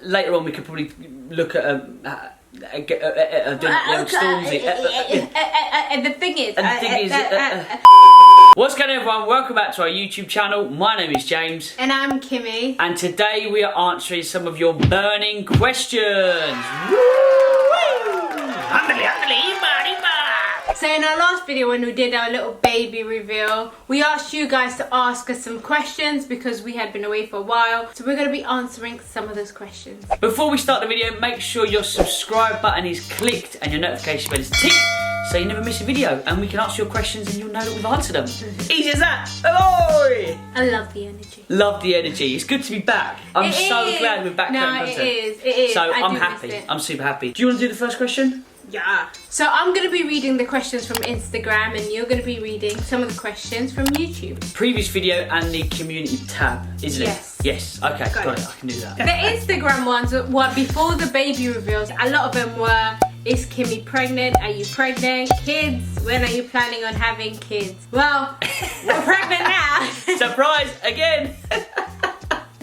Later on we could probably look at and the thing is, what's going on, everyone? Welcome back to our YouTube channel. My name is James. And I'm Kimmy. And today we are answering some of your burning questions. So in our last video when we did our little baby reveal, we asked you guys to ask us some questions because we had been away for a while. So we're going to be answering some of those questions. Before we start the video, make sure your subscribe button is clicked and your notification bell is ticked so you never miss a video, and we can answer your questions and you'll know that we've answered them. Easy as that. Hello! I love the energy. Love the energy. It's good to be back. I'm so glad we're back. No, it is. So I'm happy. I'm super happy. Do you want to do the first question? Yeah. So I'm going to be reading the questions from Instagram and you're going to be reading some of the questions from YouTube. Previous video and the community tab, isn't it? Yes. Yes. Okay, got it. I can do that. The Instagram ones were before the baby reveals. A lot of them were, is Kimmy pregnant? Are you pregnant? Kids? When are you planning on having kids? Well, we're pregnant now. Surprise again.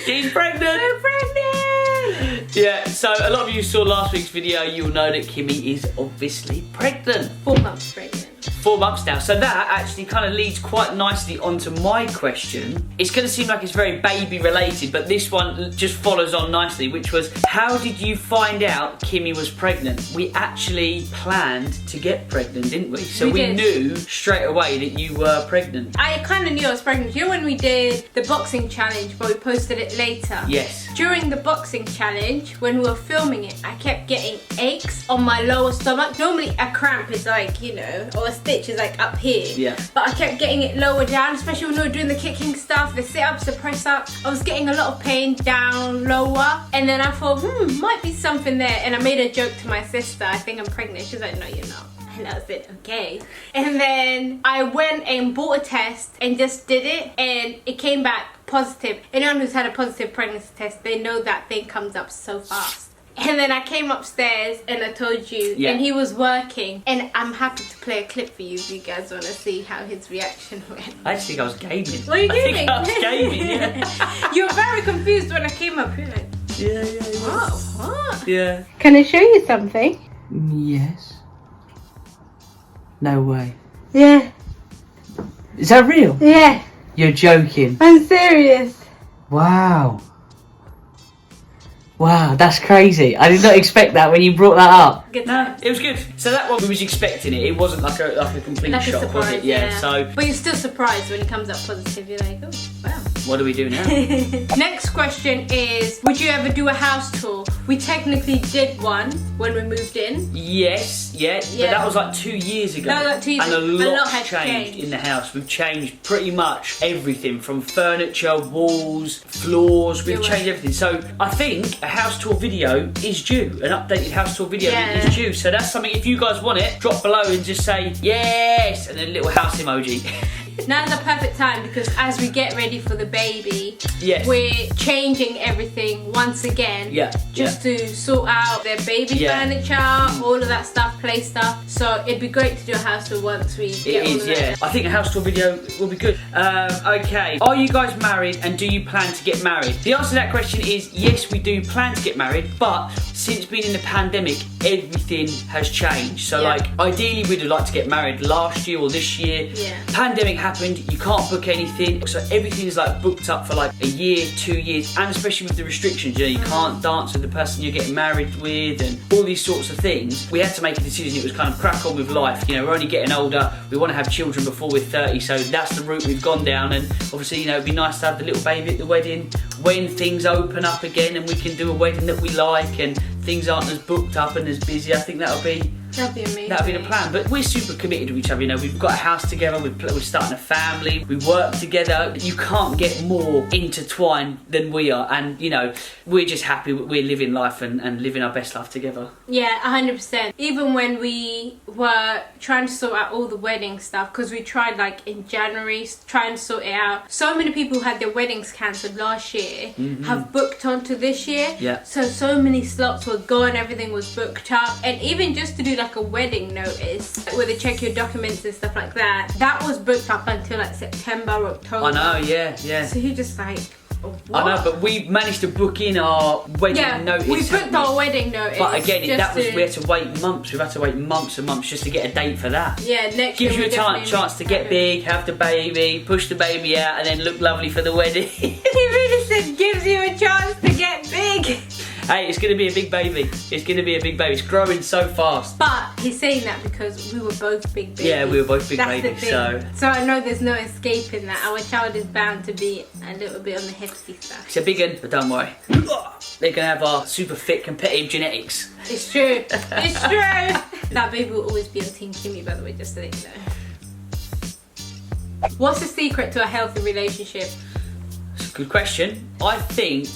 She's pregnant. We're pregnant. Yeah, so a lot of you saw last week's video, you'll know that Kimmy is obviously pregnant. 4 months pregnant. 4 months now. So that actually kind of leads quite nicely onto my question. It's going to seem like it's very baby related, but this one just follows on nicely, which was, how did you find out Kimmy was pregnant? We actually planned to get pregnant, didn't we? So we knew straight away that you were pregnant. I kind of knew I was pregnant. You know when we did the boxing challenge, but we posted it later? Yes. During the boxing challenge, when we were filming it, I kept getting aches on my lower stomach. Normally a cramp is like, you know, or a stitch is like up here. Yeah. But I kept getting it lower down, especially when we were doing the kicking stuff, the sit-ups, the press-ups. I was getting a lot of pain down lower. And then I thought, might be something there. And I made a joke to my sister, I think I'm pregnant. She's like, no, you're not. And I said, okay. And then I went and bought a test and just did it, and it came back positive. Anyone who's had a positive pregnancy test, they know that thing comes up so fast. And then I came upstairs and I told you, and he was working. And I'm happy to play a clip for you if you guys want to see how his reaction went. I actually think I was gaming. Were you gaming? I think I was gaming, yeah. You were very confused when I came up. You're like, yeah. what? What? Yeah. Can I show you something? Yes. No way. Yeah. Is that real? Yeah. You're joking. I'm serious. Wow. Wow, that's crazy. I did not expect that when you brought that up. Good No, times. it was good. So that one, we was expecting it. It wasn't like a complete Like a shock, surprise, was it? Yeah. So but you're still surprised when it comes up positive. You're like, oh, wow. what do we do now? Next question is, would you ever do a house tour? We technically did one when we moved in. Yes, yeah. But that was like 2 years ago. That was like 2 years and ago. a lot has changed in the house. We've changed pretty much everything from furniture, walls, floors. We've changed everything. So I think a house tour video is due. An updated house tour video is due. So that's something, if you guys want it, drop below and just say yes and then a little house emoji. Now's the perfect time because as we get ready for the baby, we're changing everything once again. Just to sort out their baby furniture, all of that stuff, play stuff. So it'd be great to do a house tour once we get all of that. I think a house tour video will be good. Okay, are you guys married and do you plan to get married? The answer to that question is yes, we do plan to get married, but since being in the pandemic, everything has changed. So like, ideally we'd like to get married last year or this year. Pandemic happened, you can't book anything, so everything is like booked up for like a year, 2 years, and especially with the restrictions, you know, you can't dance with the person you're getting married with and all these sorts of things. We had to make a decision. It was kind of crack on with life, you know, we're only getting older, we want to have children before we're 30, so that's the route we've gone down. And obviously, you know, it'd be nice to have the little baby at the wedding when things open up again and we can do a wedding that we like and things aren't as booked up and as busy. I think that'll be amazing. That'll be the plan. But we're super committed to each other, you know, we've got a house together, we're starting a family, we work together. You can't get more intertwined than we are, and you know, we're just happy we're living life and living our best life together. Yeah, 100%. Even when we were trying to sort out all the wedding stuff, because we tried like in January, trying to sort it out. So many people who had their weddings cancelled last year have booked onto this year. So many slots were gone, everything was booked up. And even just to do like a wedding notice where they check your documents and stuff like that, that was booked up until like September or October. I know, yeah. So you're just like, What? I know, but we managed to book in our wedding notice. we booked our wedding notice. But again, we had to wait months. We've had to wait months and months just to get a date for that. Yeah, next Gives year you a chance to get big, have the baby, push the baby out, and then look lovely for the wedding. He really said gives you a chance to get big. Hey, it's going to be a big baby. It's going to be a big baby. It's growing so fast. But he's saying that because we were both big babies. Yeah, we were both big That's babies. the thing. So I know there's no escaping that. Our child is bound to be a little bit on the hefty stuff. It's a big one, but don't worry. They're going to have our super fit competitive genetics. It's true. It's true. That baby will always be on Team Kimmy, by the way, just so that you know. What's the secret to a healthy relationship? It's a good question. I think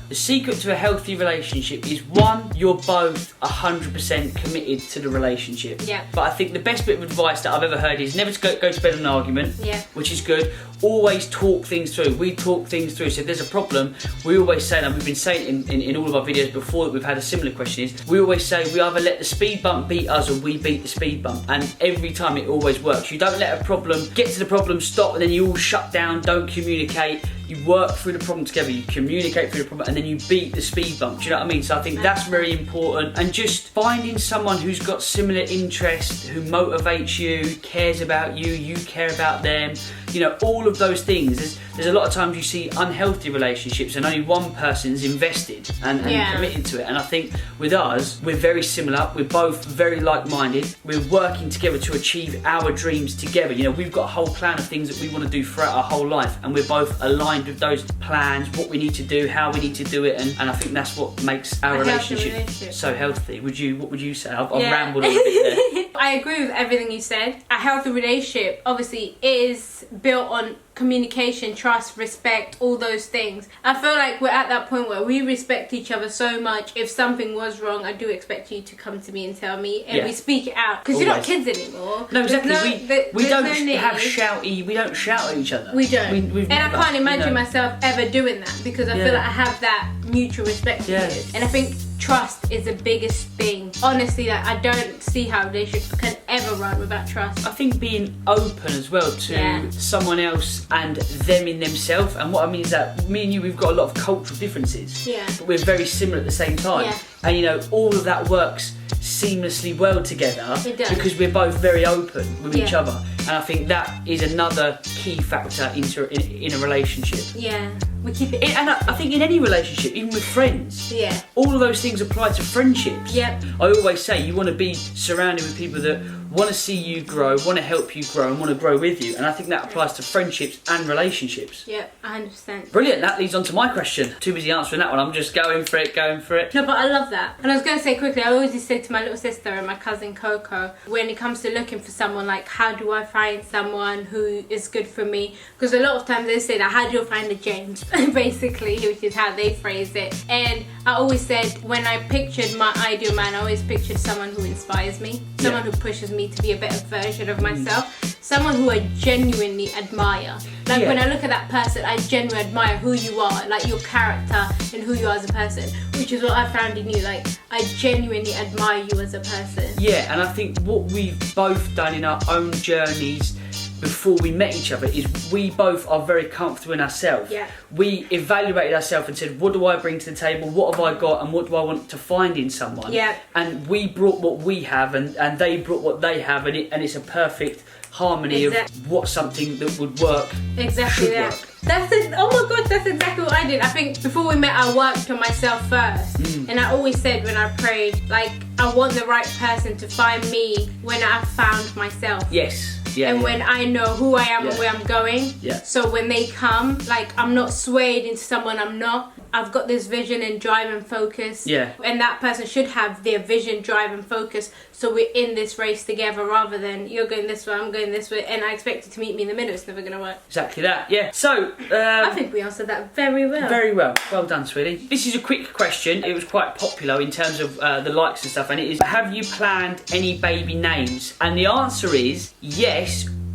the secret to a healthy relationship is, one, you're both 100% committed to the relationship. Yeah. But I think the best bit of advice that I've ever heard is never to go to bed on an argument. Yeah. Which is good. Always talk things through. We talk things through. So if there's a problem, we always say, and we've been saying in all of our videos before that we've had a similar question, is we always say we either let the speed bump beat us or we beat the speed bump. And every time it always works. You don't let a problem get to the problem, stop, and then you all shut down, don't communicate. You work through the problem together, you communicate through the problem, and then you beat the speed bump. Do you know what I mean? So I think that's very important. And just finding someone who's got similar interests, who motivates you, cares about you, you care about them. You know, all of those things. There's a lot of times you see unhealthy relationships and only one person's invested and committed to it. And I think with us, we're very similar. We're both very like-minded. We're working together to achieve our dreams together. You know, we've got a whole plan of things that we want to do throughout our whole life, and we're both aligned with those plans, what we need to do, how we need to do it, and I think that's what makes our relationship so healthy. What would you say? I've rambled a little bit there. I agree with everything you said. A healthy relationship obviously is built on communication, trust, respect, all those things. I feel like we're at that point where we respect each other so much. If something was wrong, I do expect you to come to me and tell me, and we speak it out, because you're not kids anymore. No, exactly. We don't we don't shout at each other. We don't. And I can't imagine myself ever doing that, because I feel like I have that mutual respect for you. And I think trust is the biggest thing. Honestly, like, I don't see how a relationship can ever run without trust. I think being open as well to someone else and them in themselves. And what I mean is that me and you, we've got a lot of cultural differences. Yeah. But we're very similar at the same time. Yeah. And you know, all of that works seamlessly well together because we're both very open with each other. And I think that is another key factor in a relationship. Yeah. We keep it. And I think in any relationship, even with friends, all of those things apply to friendships. Yep. I always say you want to be surrounded with people that want to see you grow, want to help you grow, and want to grow with you. And I think that applies to friendships and relationships. Yep, 100%. Brilliant. That leads on to my question. Too busy answering that one. I'm just going for it. No, but I love that. And I was going to say quickly, I always say to my little sister and my cousin Coco, when it comes to looking for someone, like, how do I find someone who is good for me? Because a lot of times they say that, how do you find a James? Basically, which is how they phrase it. And I always said, when I pictured my ideal man, I always pictured someone who inspires me, someone who pushes me to be a better version of myself, someone who I genuinely admire. Like, when I look at that person, I genuinely admire who you are, like your character and who you are as a person, which is what I found in you. Like, I genuinely admire you as a person. Yeah, and I think what we've both done in our own journeys before we met each other is we both are very comfortable in ourselves. Yeah. We evaluated ourselves and said, what do I bring to the table? What have I got? And what do I want to find in someone? Yeah. And we brought what we have, and they brought what they have, and it's a perfect harmony of what something that would work. Exactly that. Work. That's it. Oh my god, that's exactly what I did. I think before we met, I worked on myself first. And I always said when I prayed, like, I want the right person to find me when I've found myself. Yes. Yeah, and when I know who I am and where I'm going. Yeah. So when they come, like, I'm not swayed into someone I'm not. I've got this vision and drive and focus. Yeah. And that person should have their vision, drive and focus. So we're in this race together rather than you're going this way, I'm going this way, and I expect you to meet me in the middle. It's never going to work. Exactly that, yeah. So, I think we answered that very well. Very well. Well done, sweetie. This is a quick question. It was quite popular in terms of the likes and stuff, and it is, have you planned any baby names? And the answer is yes.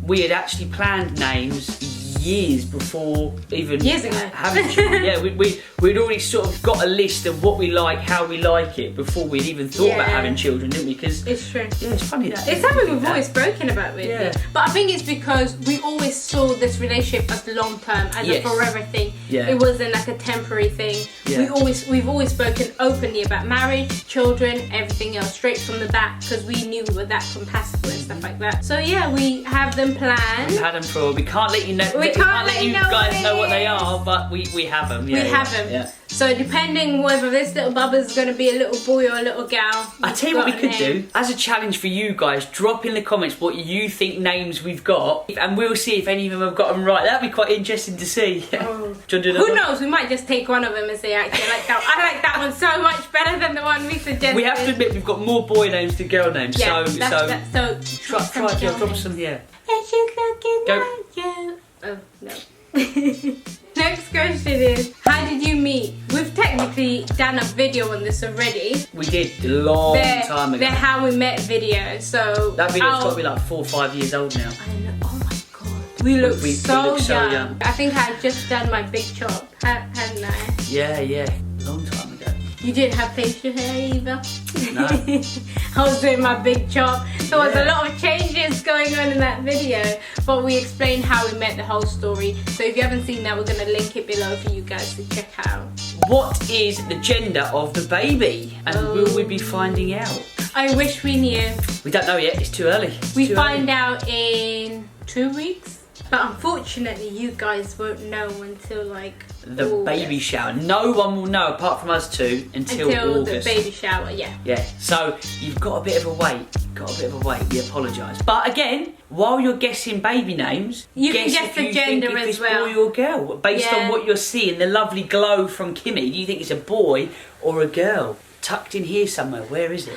We had actually planned names years before even Years ago. having children. Yeah, we'd already sort of got a list of what we like, how we like it before we'd even thought about having children, didn't we? Because it's true. Yeah, it's funny that. It's something we've always spoken about with Yeah. you. But I think it's because we always saw this relationship as long term, as a forever thing. Yeah. It wasn't like a temporary thing. Yeah. We've always spoken openly about marriage, children, everything else straight from the back, because we knew we were that compatible and stuff like that. So yeah, we have them planned. We've had them for. We can't let you know. We can't let you know guys what it know what they is. are, but we have them. We have them. Yeah. So depending whether this little bubba's going to be a little boy or a little gal. I tell you what we could do, as a challenge for you guys, drop in the comments what you think names we've got, and we'll see if any of them have got them right. That'd be quite interesting to see. Oh. Do you wanna do that Who one? knows? We might just take one of them and say, actually, I like that one so much better than the one we suggested. We have to admit we've got more boy names than girl names. Yeah, so try to drop names. some here. And she's looking Go. like you. Oh no. Next question is, how did you meet? We've technically done a video on this already. We did a long time ago. The how we met video. So That video's got to be like 4 or 5 years old now. I know. Oh my god. We look so young. I think I had just done my big chop, hadn't I? Yeah. Long time ago. You didn't have facial hair either? No. I was doing my big chop. There was a lot of changes going on in that video, but we explained how we met, the whole story. So if you haven't seen that, we're going to link it below for you guys to check out. What is the gender of the baby? And will we be finding out? I wish we knew. We don't know yet, it's too early. We find out in 2 weeks. But unfortunately, you guys won't know until like the August. baby shower. No one will know apart from us two until August. The baby shower, yeah. Yeah, so you've got a bit of a wait. We apologise. But again, while you're guessing baby names, you can guess if the you gender think if as it's well. boy or girl. Based on what you're seeing, the lovely glow from Kimmy, do you think it's a boy or a girl? Tucked in here somewhere. Where is it?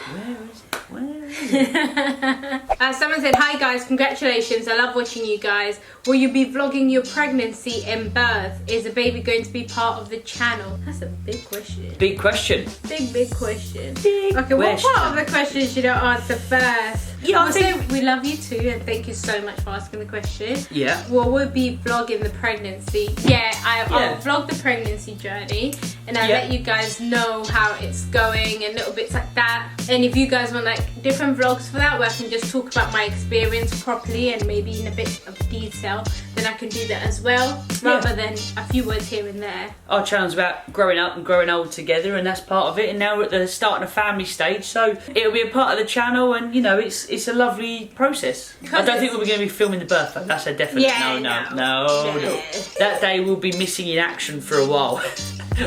Someone said, hi guys, congratulations, I love watching you guys. Will you be vlogging your pregnancy and birth? Is the baby going to be part of the channel? That's a big question. Big question. Big question. Big okay, what question. part of the question should I answer first? Yeah, I say we love you too, and thank you so much for asking the question. Yeah. Well, we'll be vlogging the pregnancy. I'll vlog the pregnancy journey, and I'll let you guys know how it's going and little bits like that. And if you guys want like different vlogs for that, where I can just talk about my experience properly and maybe in a bit of detail, then I can do that as well, rather than a few words here and there. Our channel's about growing up and growing old together, and that's part of it. And now we're at the starting a family stage, so it'll be a part of the channel, and you know, it's a lovely process. I don't think we're going to be filming the birth, though. That's a definite no. That day we'll be missing in action for a while.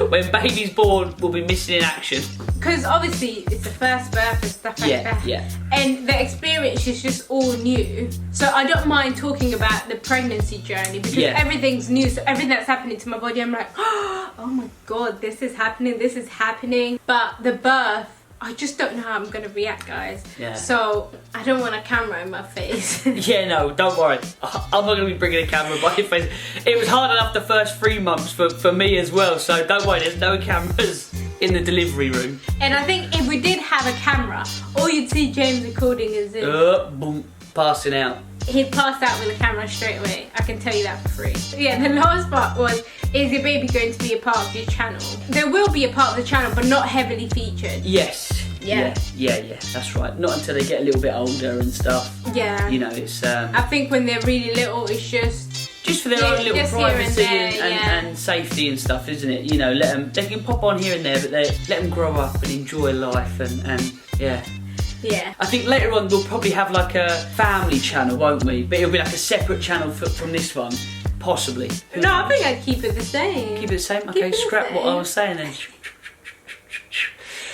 When baby's born, we'll be missing in action. Because obviously it's the first birth and stuff like that. Yeah. And the experience is just all new. So I don't mind talking about the pregnancy journey because everything's new. So everything that's happening to my body, I'm like, oh my god, this is happening. But the birth, I just don't know how I'm going to react, guys. Yeah. So I don't want a camera in my face. Yeah, no, don't worry. I'm not going to be bringing a camera by your face. It was hard enough the first 3 months for me as well. So don't worry, there's no cameras in the delivery room. And I think if we did have a camera, all you'd see James recording is this. Boom, passing out. He'd pass out with the camera straight away. I can tell you that for free. Yeah, the last part was, is your baby going to be a part of your channel? There will be a part of the channel, but not heavily featured. Yes. Yeah, that's right. Not until they get a little bit older and stuff. Yeah. You know, it's... I think when they're really little, it's just for their own little privacy and safety and stuff, isn't it? You know, let them... They can pop on here and there, but let them grow up and enjoy life and yeah. Yeah. I think later on we'll probably have like a family channel, won't we? But it'll be like a separate channel from this one, possibly. No, I think I'd keep it the same. Keep it the same? Okay, scrap what I was saying then.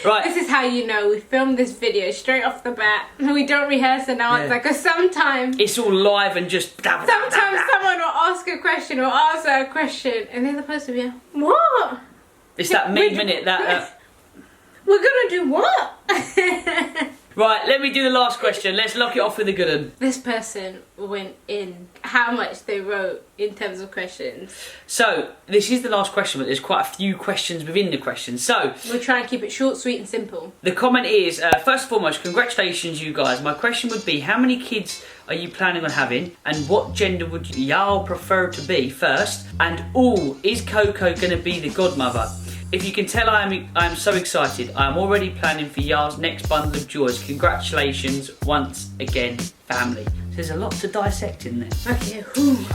Right. This is how you know we filmed this video straight off the bat. We don't rehearse an answer because sometimes it's all live and just... Sometimes someone will ask a question or answer a question and the other person will be like, what? It's that meme, innit? That... We're gonna do what? Right, let me do the last question. Let's lock it off with a good one. This person went in how much they wrote in terms of questions. So, this is the last question, but there's quite a few questions within the question. So, We'll try and keep it short, sweet and simple. the comment is, first and foremost, congratulations you guys. My question would be, how many kids are you planning on having? And what gender would y'all prefer to be first? And is Coco going to be the godmother? If you can tell, I am so excited. I am already planning for y'all's next bundle of joys. Congratulations once again, family. There's a lot to dissect in there. Okay,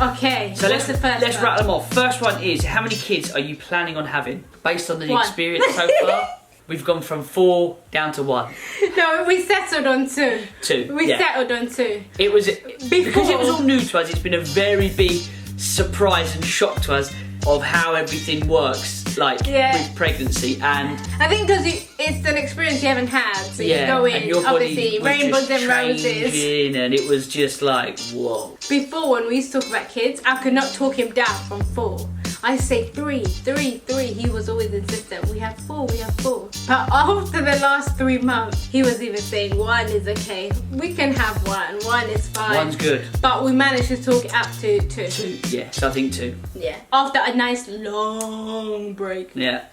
okay. So what's the first let's one? rattle them off. First one is, how many kids are you planning on having? Based on the One. experience so far, we've gone from 4 down to 1. No, we settled on 2. 2. We settled on 2. It was because it was all new to us. It's been a very big surprise and shock to us of how everything works, like with pregnancy, and I think because it's an experience you haven't had, so you go and in, your body obviously, was rainbows just and roses. changing, and it was just like, whoa. Before, when we used to talk about kids, I could not talk him down from 4. I say 3. He was always insistent. We have 4. But after the last 3 months, he was even saying 1 is okay. We can have 1. 1 is fine. 1's good. But we managed to talk it up to 2. 2. Yes, I think 2. Yeah. After a nice long break. Yeah.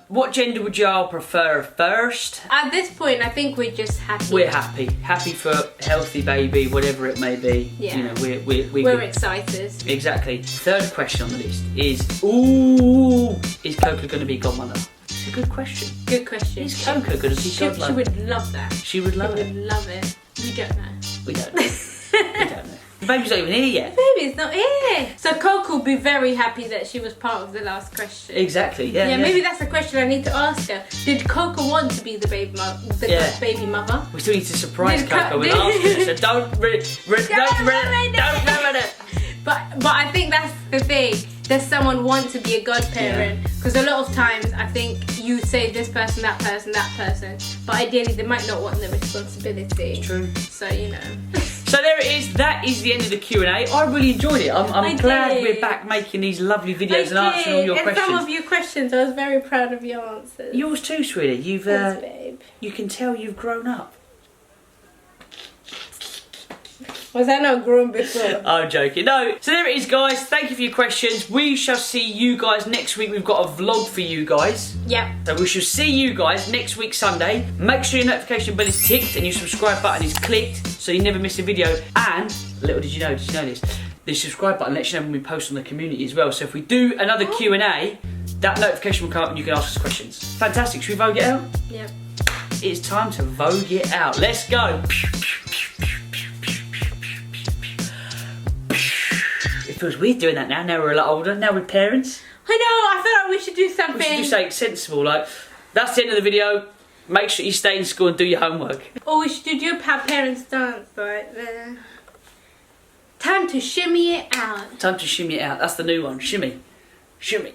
What gender would y'all prefer first? At this point, I think we're just happy. We're happy. Happy for healthy baby, whatever it may be. Yeah. You know, we're We're excited. Exactly. Third question on the list is Coco going to be godmother? It's a good question. Good question. Is Coco going to be She godmother? would love that. She would love She it. would love it. We don't know. We don't know. We don't know. The baby's not even here yet. Baby's not here. So Coco will be very happy that she was part of the last question. Exactly. Yeah. Yeah, maybe that's the question I need to ask her. Did Coco want to be the baby baby mother? We still need to surprise Did Coco with asking her, so don't ruin it. But I think that's the thing. Does someone want to be a godparent? Because a lot of times I think you say this person, that person, but ideally they might not want the responsibility. It's true. So you know. So there it is. That is the end of the Q&A. I really enjoyed it. I'm glad we're back making these lovely videos and answering all your questions. Some of your questions, I was very proud of your answers. Yours too, sweetie. You've Thanks, babe. you can tell you've grown up. Was I not grown before? I'm joking. No. So there it is, guys. Thank you for your questions. We shall see you guys next week. We've got a vlog for you guys. Yep. So we shall see you guys next week Sunday. Make sure your notification bell is ticked and your subscribe button is clicked so you never miss a video. And, little did you know this, the subscribe button lets you know when we post on the community as well. So if we do another Q&A, that notification will come up and you can ask us questions. Fantastic. Should we vogue it out? Yep. It's time to vogue it out. Let's go. It feels weird doing that now. Now we're a lot older. Now we're parents. I know. I feel like we should do something. We should do something sensible. Like, that's the end of the video. Make sure you stay in school and do your homework. Or we should do how parents dance right there. Time to shimmy it out. Time to shimmy it out. That's the new one. Shimmy. Shimmy.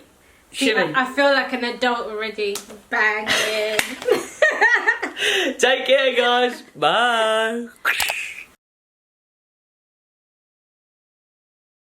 See, Shimmy. I feel like an adult already. Bang it. Take care, guys. Bye.